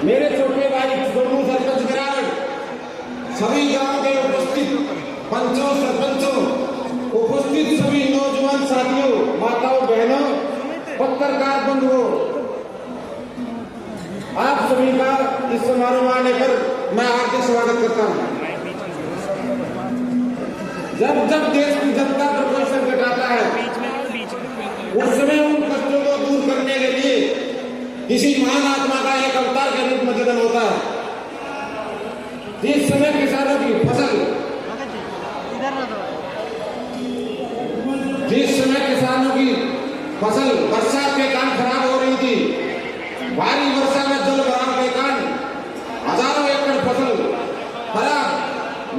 मेरे छोटे भाई दोनों सरपंच गिरावट, सभी गांव के उपस्थित पंचों सरपंचों, उपस्थित सभी नौजवान साथियों, माताओं बहनों, पत्रकार बंधुओं, आप सभी का इस समारोह में आने पर मैं हार्दिक स्वागत करता हूं। जब जब देश की जनता पर संकट आता है, उस समय उन कष्टों को दूर करने के लिए किसी महान आत्मा का एक अवतार के रूप में जन्म होता है। जिस समय किसानों की फसल बरसात के कारण खराब हो रही थी, भारी वर्षा में जल भराव के कारण हजारों एकड़ फसल खराब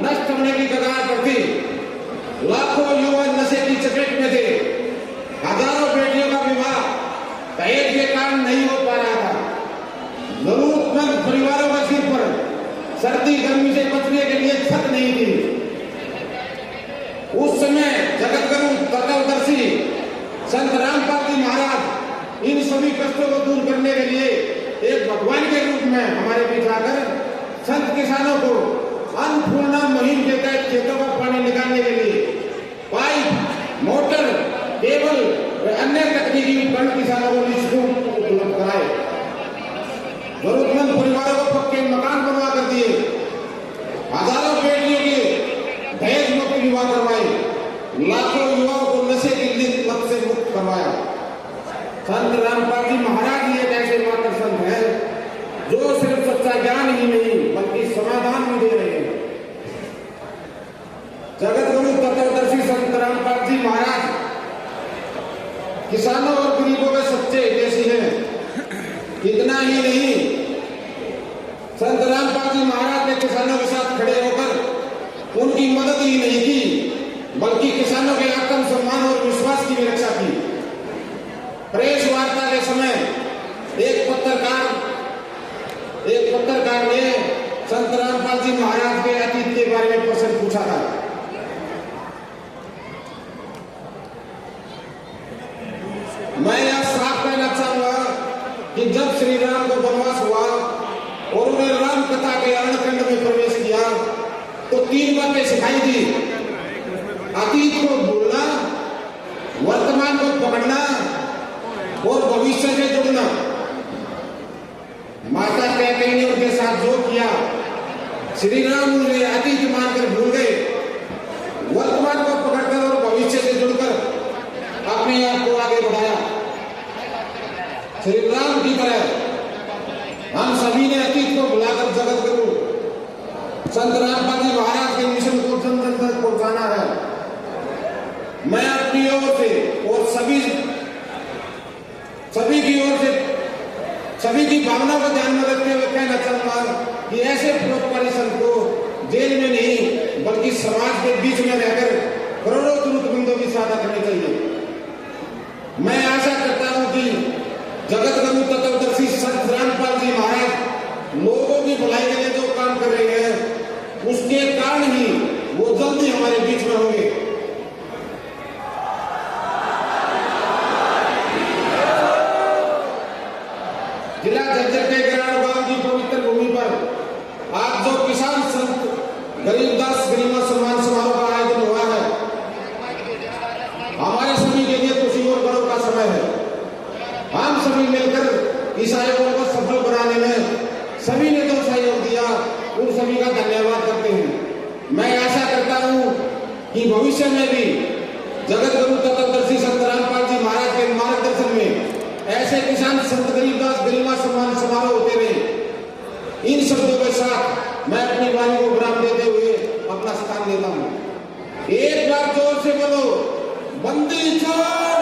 नष्ट होने की कगार पर थी, लाखों युवा नशे की चपेट में थे, हजारों बेटियों का विवाह दहेज के कारण नहीं हो पा रहा था, जरूरतमंद परिवारों के सिर पर सर्दी गर्मी से बचने के लिए छत नहीं थी। उस समय जगतगुरु तत्वदर्शी संत रामपाल जी महाराज इन सभी कष्टों को दूर करने के लिए एक भगवान के रूप में हमारे बीच आकर संत किसानों को अन्नपूर्णा मुहिम के तहत खेतों का पानी निकालने के लिए पाइप, मोटर, केबल व अन्य तकनीकी उपकरण किसानों को निःशुल्क उपलब्ध कराए। जरूरतमंद परिवारों को पक्के मकान बनवा कर दिए, हजारों बेटियों के दहेज मुक्त विवाह करवाए, लाखों युवाओं को नशे की लत से मुक्त करवाया। संत रामपाल जी महाराज ही एक ऐसे मात्र संत है जो सिर्फ सच्चा ज्ञान ही नहीं बल्कि समाधान भी दे रहे हैं। जगतगुरु तत्वदर्शी संत रामपाल जी महाराज किसानों और गरीबों के सच्चे हितैषी हैं। इतना ही नहीं, संत रामपाल जी महाराज ने किसानों के साथ खड़े होकर उनकी मदद ही नहीं की बल्कि किसानों के आत्म सम्मान और विश्वास की भी रक्षा की। प्रेस वार्ता के समय एक पत्रकार ने संत रामपाल जी महाराज के अतीत के बारे में प्रश्न पूछा था। मैं यह साफ कहना चाहूंगा कि जब श्री राम को वनवास हुआ और उन्हें राम कथा के अरणखंड में प्रवेश किया तो 3 बातें सिखाई थी: अतीत को भूलना, वर्तमान को पकड़ना और भविष्य से जुड़ना। माता कैकेयी ने उनके साथ जो किया, श्री राम उन्हें अतीत मानकर भूल गए, वर्तमान को पकड़कर और भविष्य से जुड़कर अपने आप को आगे बढ़ाया। श्री राम की तरह हम सभी ने अतीत को भुलाकर जगतगुरु संत रामपाल जी महाराज के मिशन को जन जन तक पहुंचाना है। मैं अपनी ओर से और सभी की भावना को ध्यान में रखते हुए कहना चाहूंगा कि ऐसे परोपकारी संत को जेल में नहीं बल्कि समाज के बीच में रहकर करोड़ों जरूरतमंदों की सहायता करनी चाहिए। मैं आशा करता हूं कि जगतगुरु तत्वदर्शी संत रामपाल जी महाराज लोगों की भलाई के लिए जो काम कर रहे हैं उसके कारण ही वो जल्दी हमारे बीच में होंगे। जिला झज्जर के ग्राम गांव की पवित्र भूमि पर आज जो किसान संत गरीबदास गरिमा सम्मान समारोह का आयोजन हुआ है, हमारे सभी के लिए खुशी और गर्व का समय है। हम सभी मिलकर इस आयोजन को सफल बनाने में सभी ने जो सहयोग दिया उन सभी का धन्यवाद करते हैं। मैं आशा करता हूं कि भविष्य में भी जगतगुरु तत्वदर्शी संत रामपाल जी महाराज के मार्गदर्शन में ऐसे किसान संत गरीबदास गरिमा सम्मान समारोह होते रहे। इन शब्दों के साथ मैं अपनी वाणी को विराम देते हुए अपना स्थान लेता हूं। एक बार जोर से बोलो, बंदी छोड़।